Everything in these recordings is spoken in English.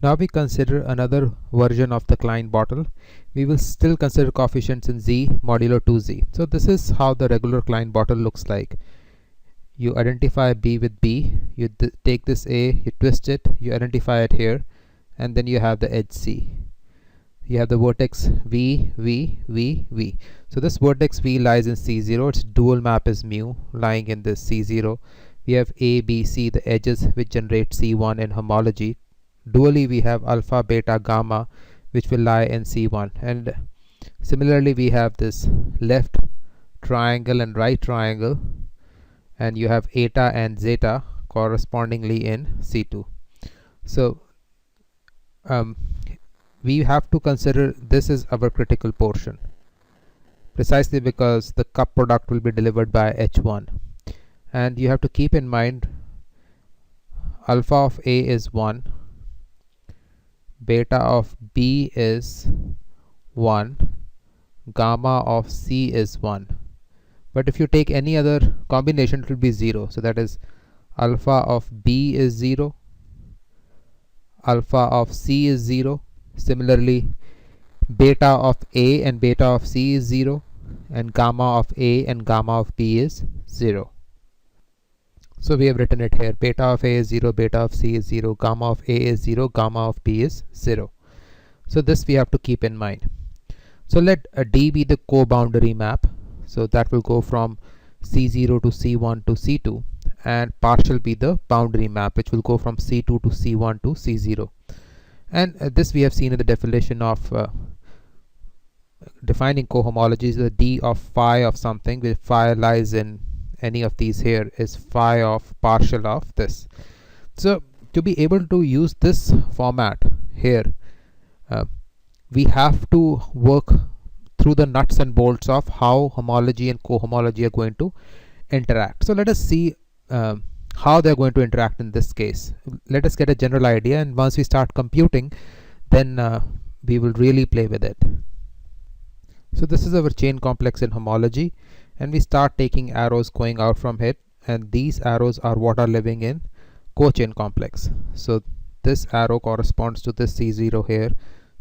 Now we consider another version of the Klein bottle. We will still consider coefficients in z modulo 2z. So this is how the regular Klein bottle looks like. You identify B with B, you take this A, you twist it, you identify it here, and then you have the edge C. You have the vertex V, V, V, V. So this vertex V lies in C0, its dual map is mu, lying in this C0. We have A, B, C, the edges which generate C1 in homology. Dually we have alpha, beta, gamma, which will lie in C1. And similarly we have this left triangle and right triangle, and you have eta and zeta correspondingly in C2. So we have to consider this is our critical portion, precisely because the cup product will be delivered by H1. And you have to keep in mind alpha of A is 1, beta of B is 1, gamma of C is 1. But if you take any other combination, it will be 0. So that is alpha of B is 0, alpha of C is 0. Similarly, beta of A and beta of C is 0, and gamma of A and gamma of B is 0. So we have written it here. Beta of A is 0, beta of C is 0, gamma of A is 0, gamma of B is 0. So this we have to keep in mind. So let D be the co-boundary map. So that will go from C0 to C1 to C2, and partial be the boundary map, which will go from C2 to C1 to C0. And this we have seen in the definition of defining cohomology. The D of phi of something, where phi lies in any of these here, is phi of partial of this. So to be able to use this format here, we have to work through the nuts and bolts of how homology and cohomology are going to interact. So let us see how they're going to interact in this case. Let us get a general idea, and once we start computing, then we will really play with it. So this is our chain complex in homology, and we start taking arrows going out from it, and these arrows are what are living in co-chain complex. So this arrow corresponds to this C0 here.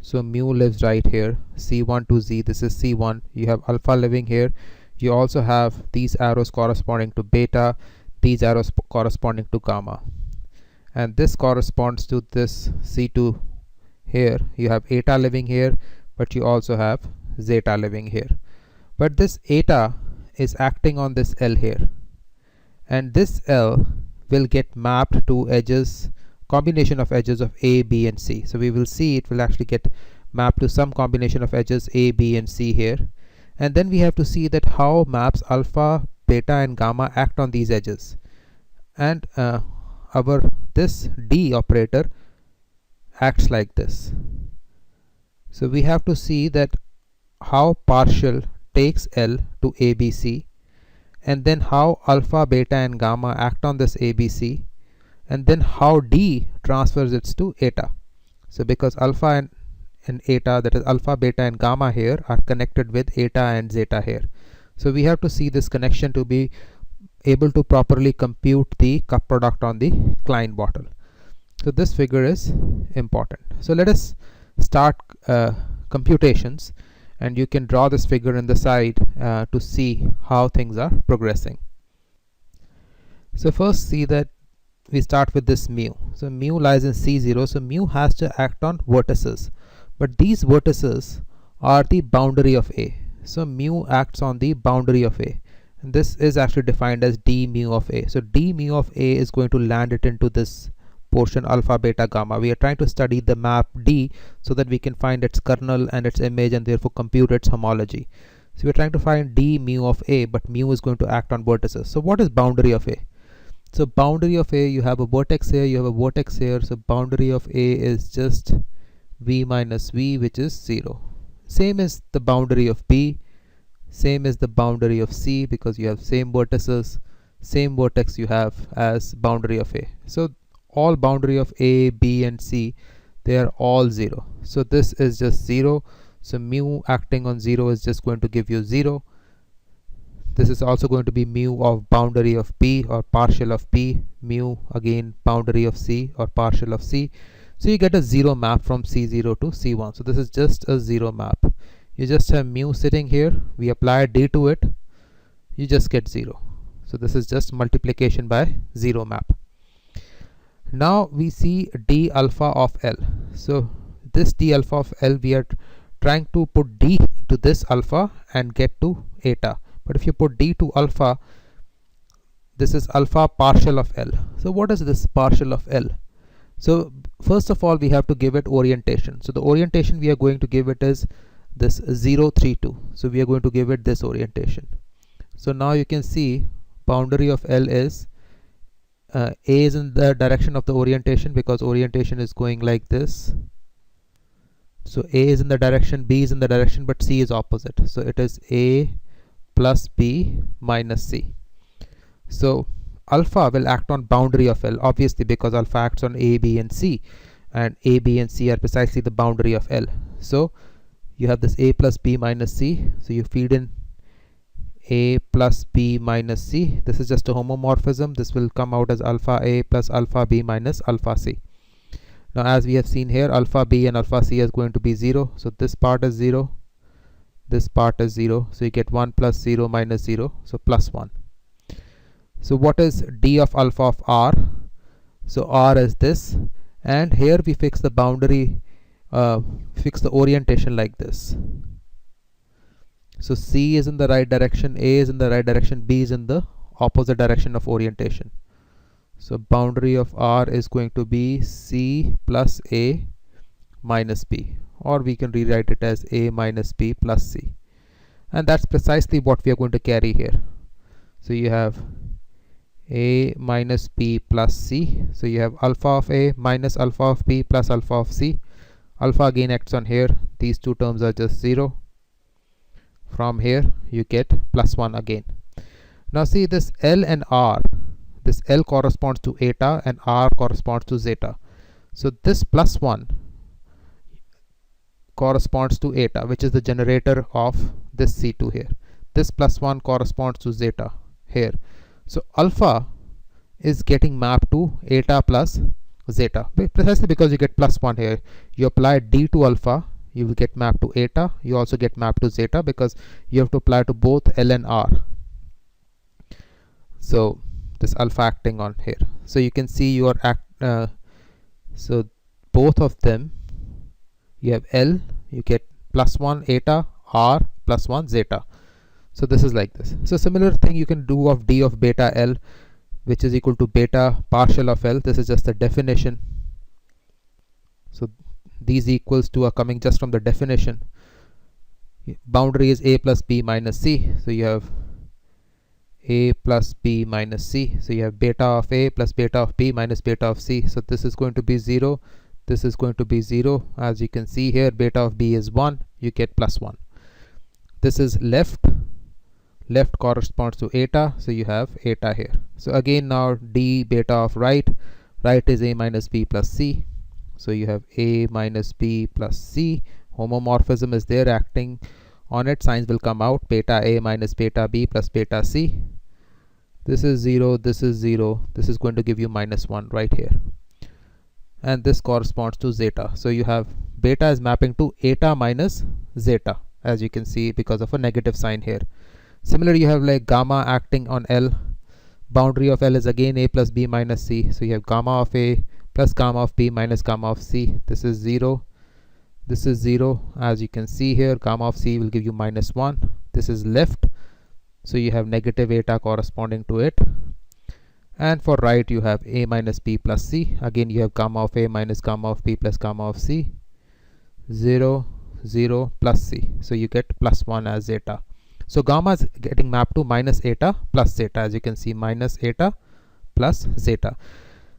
So mu lives right here, C1 to Z, this is C1. You have alpha living here. You also have these arrows corresponding to beta, these arrows corresponding to gamma. And this corresponds to this C2 here. You have eta living here, but you also have zeta living here. But this eta is acting on this L here. And this L will get mapped to edges, combination of edges of A, B, and C. So we will see it will actually get mapped to some combination of edges A, B, and C here. And then we have to see that how maps alpha, beta, and gamma act on these edges. And this D operator acts like this. So we have to see that how partial takes L to ABC, and then how alpha, beta, and gamma act on this ABC, and then how D transfers it to eta. So because alpha and eta, that is alpha, beta, and gamma here, are connected with eta and zeta here. So we have to see this connection to be able to properly compute the cup product on the Klein bottle. So this figure is important. So let us start computations, and you can draw this figure in the side to see how things are progressing. So first see that we start with this mu. So mu lies in C0, so mu has to act on vertices, but these vertices are the boundary of A. So mu acts on the boundary of A, and this is actually defined as d mu of A. So d mu of A is going to land it into this portion alpha, beta, gamma. We are trying to study the map D so that we can find its kernel and its image, and therefore compute its homology. So we are trying to find d mu of A, but mu is going to act on vertices. So what is boundary of A? So boundary of A, you have a vertex here, you have a vertex here. So boundary of A is just V minus V, which is 0. Same as the boundary of B, same as the boundary of C, because you have same vertices, same vertex you have as boundary of A. So all boundary of A, B, and C, they are all 0. So this is just 0. So mu acting on 0 is just going to give you 0. This is also going to be mu of boundary of B or partial of B, mu again boundary of C or partial of C. So you get a 0 map from C0 to C1. So this is just a 0 map. You just have mu sitting here, we apply D to it, you just get 0. So this is just multiplication by 0 map. Now we see d alpha of L. So this d alpha of L, we are trying to put d to this alpha and get to eta. But if you put d to alpha, this is alpha partial of L. So what is this partial of L? So first of all, we have to give it orientation. So the orientation we are going to give it is this 0, 3, 2. So we are going to give it this orientation. So now you can see boundary of L is A is in the direction of the orientation, because orientation is going like this. So A is in the direction, B is in the direction, but C is opposite. So it is A plus B minus C. So alpha will act on boundary of L, obviously, because alpha acts on A, B and C, and A, B and C are precisely the boundary of L. So you have this A plus B minus C. So you feed in A plus B minus C. This is just a homomorphism. This will come out as alpha A plus alpha B minus alpha C. Now as we have seen here, alpha B and alpha C is going to be 0. So this part is 0, this part is 0. So you get 1 plus 0 minus 0, so plus 1. So what is d of alpha of R? So R is this, and here we fix the boundary, fix the orientation like this. So C is in the right direction, A is in the right direction, B is in the opposite direction of orientation. So boundary of R is going to be C plus A minus B, or we can rewrite it as A minus B plus C. And that's precisely what we are going to carry here. So you have A minus B plus C. So you have alpha of A minus alpha of B plus alpha of C. Alpha again acts on here. These two terms are just 0. From here you get plus 1 again. Now see this L and R. This L corresponds to eta and R corresponds to zeta. So this plus 1 corresponds to eta, which is the generator of this C2 here. This plus 1 corresponds to zeta here. So alpha is getting mapped to eta plus zeta, precisely because you get plus 1 here. You apply d to alpha, you will get mapped to eta. You also get mapped to zeta because you have to apply to both L and R. So this alpha acting on here. So you can see your so both of them, you have L, you get plus 1 eta, R plus 1 zeta. So this is like this. So similar thing you can do of d of beta L, which is equal to beta partial of L. This is just the definition. So these equals to are coming just from the definition. Boundary is A plus B minus C. So you have A plus B minus C. So you have beta of A plus beta of B minus beta of C. So this is going to be 0. This is going to be 0. As you can see here, beta of B is 1. You get plus 1. This is left. Left corresponds to eta. So you have eta here. So again now d beta of right. Right is A minus B plus C. So you have A minus B plus C. Homomorphism is there acting on it. Signs will come out. Beta A minus beta B plus beta C. This is 0. This is 0. This is going to give you minus 1 right here. And this corresponds to zeta. So you have beta is mapping to eta minus zeta, as you can see, because of a negative sign here. Similarly, you have like gamma acting on L. Boundary of L is again A plus B minus C. So you have gamma of A plus gamma of B minus gamma of C. This is 0. This is 0. As you can see here, gamma of C will give you minus 1. This is left. So you have negative eta corresponding to it. And for right, you have A minus B plus C. Again, you have gamma of A minus gamma of B plus gamma of C. 0, 0 plus C. So you get plus 1 as zeta. So gamma is getting mapped to minus eta plus zeta. As you can see, minus eta plus zeta.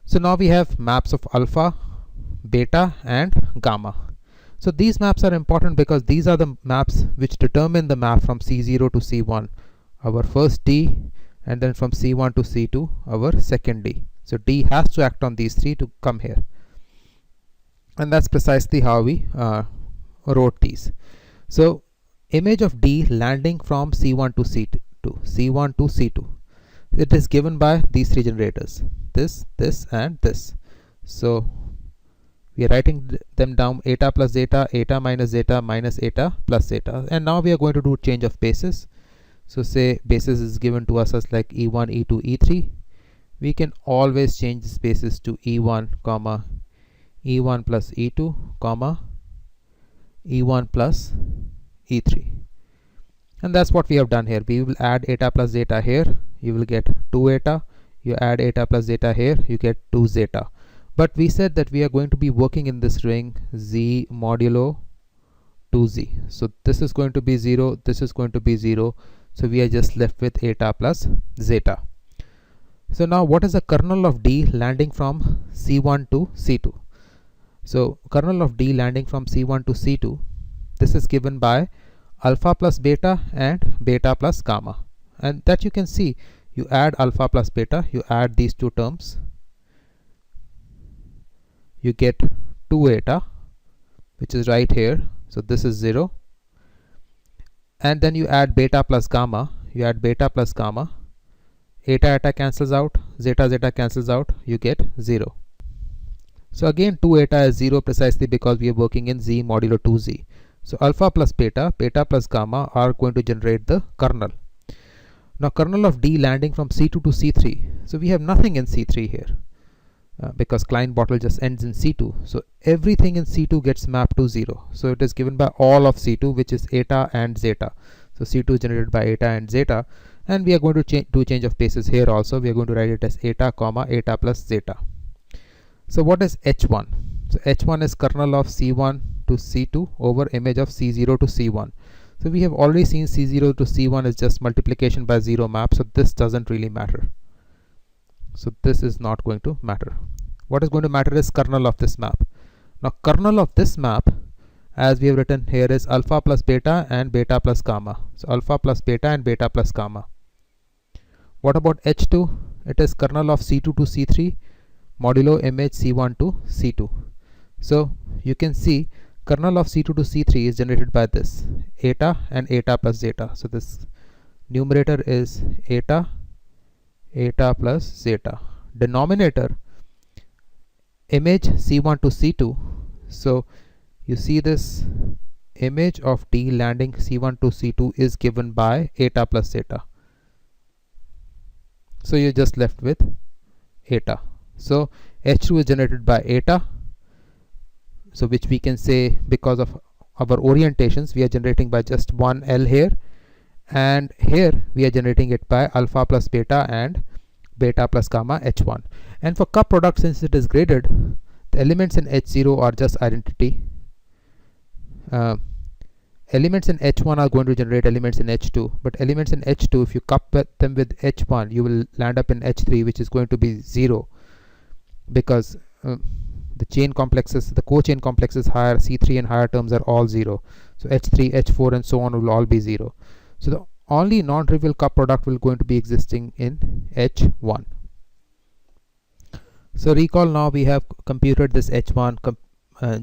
So now we have maps of alpha, beta and gamma. So these maps are important because these are the maps which determine the map from C0 to C1, our first D, and then from C1 to C2, our second D. So D has to act on these three to come here. And that's precisely how we wrote these. So image of D landing from C1 to C2, C1 to C2. It is given by these three generators, this, and this. So We are writing them down: eta plus zeta, eta minus zeta, minus eta plus zeta. And now we are going to do change of bases. So say basis is given to us as like e1, e2, e3. We can always change this basis to e1 comma e1 plus e2 comma e1 plus e3. And that's what we have done here. We will add eta plus zeta here, you will get 2 eta. You add eta plus zeta here, you get 2 zeta. But we said that we are going to be working in this ring z modulo 2z. So this is going to be 0, this is going to be 0. So we are just left with eta plus zeta. So now what is the kernel of D landing from C1 to C2? So kernel of D landing from C1 to C2, this is given by alpha plus beta and beta plus gamma. And that you can see, you add alpha plus beta, you add these two terms, you get 2 eta, which is right here. So this is 0. And then you add beta plus gamma, you add beta plus gamma, eta eta cancels out, zeta zeta cancels out, you get 0. So again 2 eta is 0 precisely because we are working in z modulo 2z. So alpha plus beta, beta plus gamma are going to generate the kernel. Now kernel of D landing from C2 to C3. So we have nothing in C3 here because Klein bottle just ends in C2. So everything in C2 gets mapped to 0. So it is given by all of C2, which is eta and zeta. So C2 is generated by eta and zeta. And we are going to do change of bases here also. We are going to write it as eta comma eta plus zeta. So what is H1? So H1 is kernel of C1 to C2 over image of C0 to C1. So we have already seen C0 to C1 is just multiplication by 0 map. So this doesn't really matter. So this is not going to matter. What is going to matter is kernel of this map. Now kernel of this map, as we have written here, is alpha plus beta and beta plus gamma. So alpha plus beta and beta plus gamma. What about H2? It is kernel of C2 to C3 modulo image C1 to C2. So you can see kernel of C2 to C3 is generated by this eta and eta plus zeta. So this numerator is eta, eta plus zeta. Denominator image C1 to C2. So you see this image of D landing C1 to C2 is given by eta plus zeta. So you're just left with eta. So H2 is generated by eta. So which we can say, because of our orientations, we are generating by just one L here, and here we are generating it by alpha plus beta and beta plus gamma H1. And for cup product, since it is graded, the elements in H0 are just identity. Elements in H1 are going to generate elements in H2, but elements in H2, if you cup them with H1, you will land up in H3, which is going to be 0, because the chain complexes, the co-chain complexes higher, C3 and higher terms are all 0. So H3, H4 and so on will all be 0. So the only non-trivial cup product will going to be existing in H1. So recall, now we have computed this H1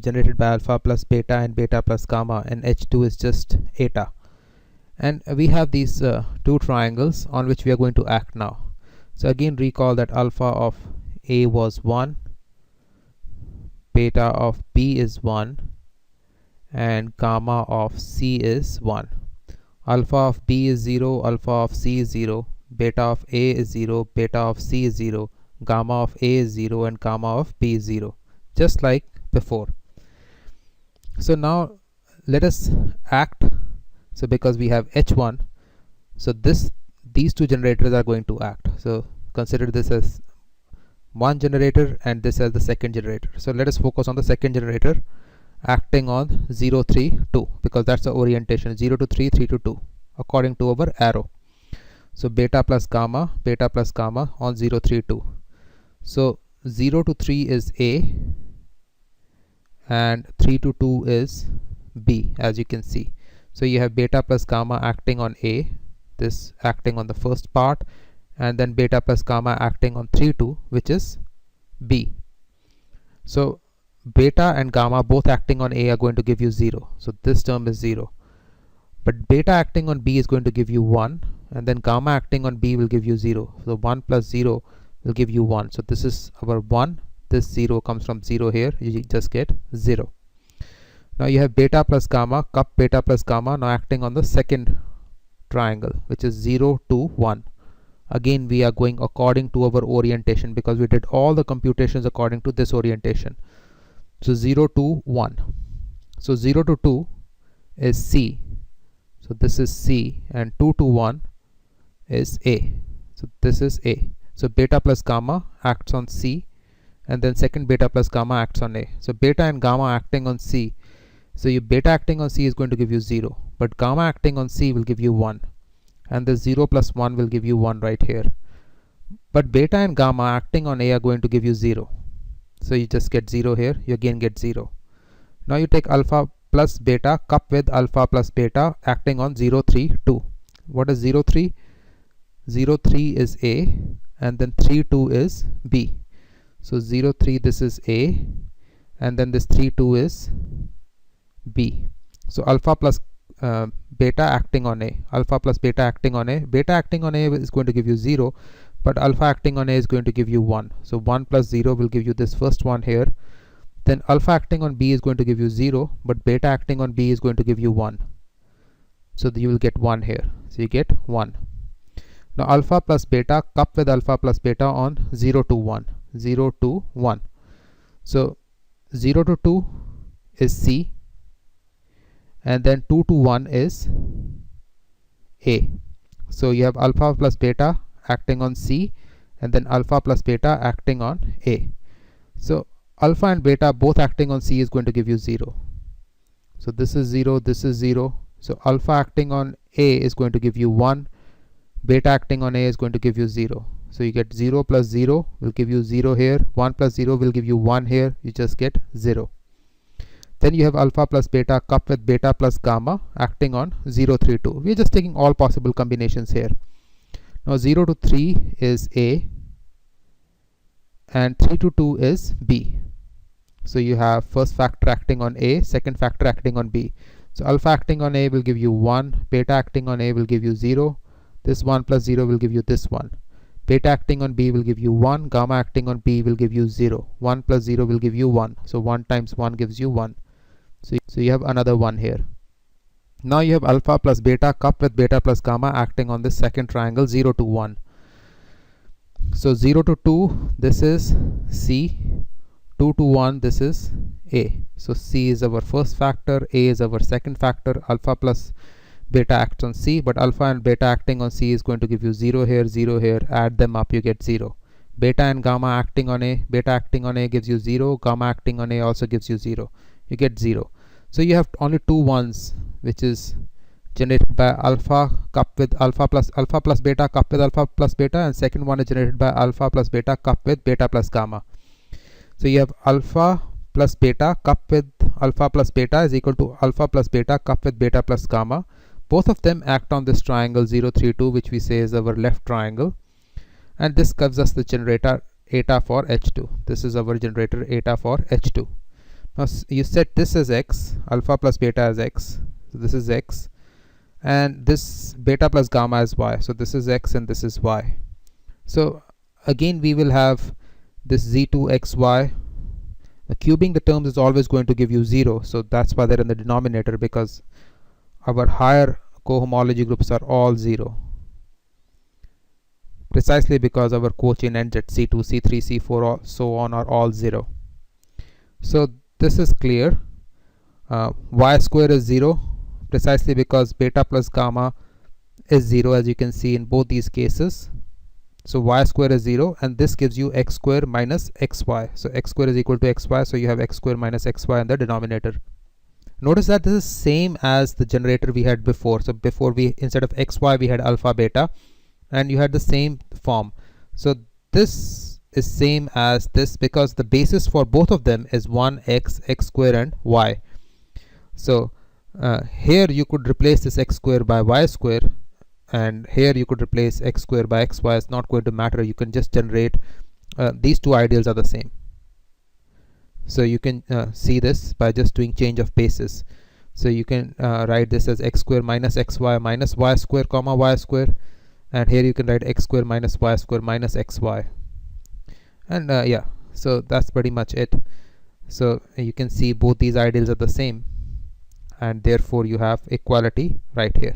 generated by alpha plus beta and beta plus gamma, and H2 is just eta. And we have these two triangles on which we are going to act now. So again recall that alpha of A was 1, beta of B is 1, and gamma of C is 1. Alpha of B is 0, alpha of C is 0, beta of A is 0, beta of C is 0, gamma of A is 0, and gamma of B is 0, just like before. So now let us act. So because we have H1, so these two generators are going to act. So consider this as one generator and this as the second generator. So let us focus on the second generator acting on 0, 3, 2, because that's the orientation, 0 to 3, 3 to 2, according to our arrow. So beta plus gamma on 0, 3, 2. So 0 to 3 is A and 3 to 2 is B, as you can see. So you have beta plus gamma acting on A, this acting on the first part, and then beta plus gamma acting on 3, 2, which is B. So beta and gamma both acting on A are going to give you 0. So this term is 0. But beta acting on B is going to give you 1, and then gamma acting on B will give you 0. So 1 plus 0 will give you 1. So this is our 1 this 0 comes from 0 here, you just get 0. Now you have beta plus gamma, cup beta plus gamma, now acting on the second triangle, which is 0 to 1. Again we are going according to our orientation, because we did all the computations according to this orientation. So 0 to 1. So 0 to 2 is C. So this is C, and 2 to 1 is A. So this is A. So beta plus gamma acts on C, and then second beta plus gamma acts on A. So beta and gamma acting on C. So your beta acting on C is going to give you 0, but gamma acting on C will give you 1. And the 0 plus 1 will give you 1 right here. But beta and gamma acting on A are going to give you 0. So you just get 0 here, you again get 0. Now you take alpha plus beta, cup with alpha plus beta acting on 0, 3, 2. What is 0, 3? 0, 3 is A, and then 3, 2 is B. So 0, 3, this is A, and then this 3, 2 is B. So alpha plus beta acting on A, alpha plus beta acting on A. Beta acting on A is going to give you 0, but alpha acting on A is going to give you 1. So 1 plus 0 will give you this first one here. Then alpha acting on B is going to give you 0, but beta acting on B is going to give you 1. So you will get 1 here. So you get 1. Now alpha plus beta, cup with alpha plus beta on 0 to 1. 0 to 1. So 0 to 2 is C, and then 2 to 1 is A. So you have alpha plus beta acting on C, and then alpha plus beta acting on A. So alpha and beta both acting on C is going to give you 0. So this is 0, this is 0. So alpha acting on A is going to give you 1. Beta acting on A is going to give you 0. So you get 0 plus 0 will give you 0 here. 1 plus 0 will give you 1 here. You just get 0. Then you have alpha plus beta, cup with beta plus gamma acting on 0, 3, 2. We are just taking all possible combinations here. Now 0 to 3 is A, and 3 to 2 is B. So you have first factor acting on A, second factor acting on B. So alpha acting on A will give you 1, beta acting on A will give you 0. This 1 plus 0 will give you this 1. Beta acting on B will give you 1, gamma acting on B will give you 0. 1 plus 0 will give you 1. So 1 times 1 gives you 1. So you have another 1 here. Now you have alpha plus beta, cup with beta plus gamma acting on this second triangle 0 to 1. So 0 to 2, this is C. 2 to 1, this is A. So C is our first factor, A is our second factor. Alpha plus beta acts on C, but alpha and beta acting on C is going to give you 0 here, 0 here. Add them up, you get 0. Beta and gamma acting on A, beta acting on A gives you 0, gamma acting on A also gives you 0. You get 0. So you have only two ones, which is generated by alpha cup with alpha plus beta, cup with alpha plus beta, and second one is generated by alpha plus beta, cup with beta plus gamma. So you have alpha plus beta, cup with alpha plus beta is equal to alpha plus beta, cup with beta plus gamma. Both of them act on this triangle 0, 3, 2, which we say is our left triangle, and this gives us the generator eta for H2. This is our generator eta for H2. Now you set this as X, alpha plus beta as X, so this is X, and this beta plus gamma is Y. So this is X and this is Y. So again we will have this Z2XY. Cubing the terms is always going to give you 0, so that's why they're in the denominator, because our higher cohomology groups are all 0, precisely because our cochain ends at C2, C3, C4, so on are all 0. So this is clear. Y square is 0 precisely because beta plus gamma is 0, as you can see in both these cases. So y square is 0, and this gives you x square minus xy. So x square is equal to xy, so you have x square minus xy in the denominator. Notice that this is same as the generator we had before. So before, we instead of xy we had alpha beta, and you had the same form. So this is same as this because the basis for both of them is 1x, x square, and y. So here you could replace this x square by y square, and here you could replace x square by xy. It's not going to matter. You can just generate these two ideals are the same. So you can see this by just doing change of basis. So you can write this as x square minus xy minus y square comma y square, and here you can write x square minus y square minus xy. And yeah, So that's pretty much it. So you can see both these ideals are the same, and therefore you have equality right here.